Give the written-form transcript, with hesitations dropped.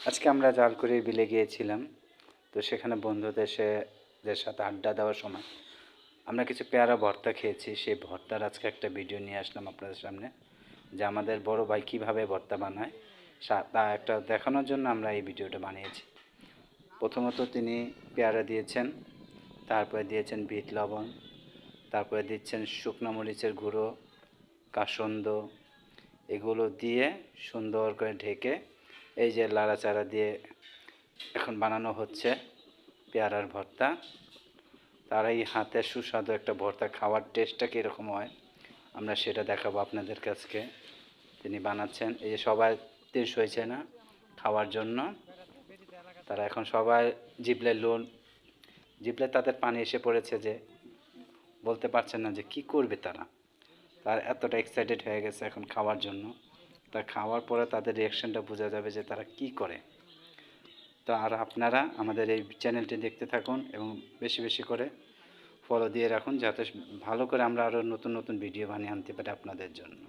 আজকে আমরা জালকুড়ির বিলে গিয়েছিলাম। তো সেখানে বন্ধুদের সাথে আড্ডা দেওয়ার সময় আমরা কিছু পেয়ারা ভর্তা খেয়েছি। সেই ভর্তার আজকে একটা ভিডিও নিয়ে আসলাম আপনাদের সামনে, যে আমাদের বড় ভাই কীভাবে ভর্তা বানায় তা একটা দেখানোর জন্য আমরা এই ভিডিওটা বানিয়েছি। প্রথমত তিনি পেয়ারা দিয়েছেন, তারপরে দিয়েছেন বিট লবণ, তারপরে দিচ্ছেন শুকনো মরিচের গুঁড়ো, কাসন্দ, এগুলো দিয়ে সুন্দর করে ঢেকে এই যে লাড়াচাড়া দিয়ে এখন বানানো হচ্ছে পেয়ারার ভর্তা। তার এই হাতে সুস্বাদু একটা ভর্তা খাওয়ার টেস্টটা কীরকম হয় আমরা সেটা দেখাবো আপনাদের কাছে। তিনি বানাচ্ছেন, এই যে সবাই তিরিশ হয়েছে না খাওয়ার জন্য, তারা এখন সবাই জিভলে তাদের পানি এসে পড়েছে, যে বলতে পারছেন না যে কি করবে তার এতটা এক্সাইটেড হয়ে গেছে এখন খাওয়ার জন্য। তা খাওয়ার পরে তাদের রিয়াকশানটা বোঝা যাবে যে তারা কি করে। তো আর আপনারা আমাদের এই চ্যানেলটি দেখতে থাকুন এবং বেশি বেশি করে ফলো দিয়ে রাখুন, যাতে ভালো করে আমরা আরও নতুন নতুন ভিডিও বানিয়ে আনতে পারি আপনাদের জন্য।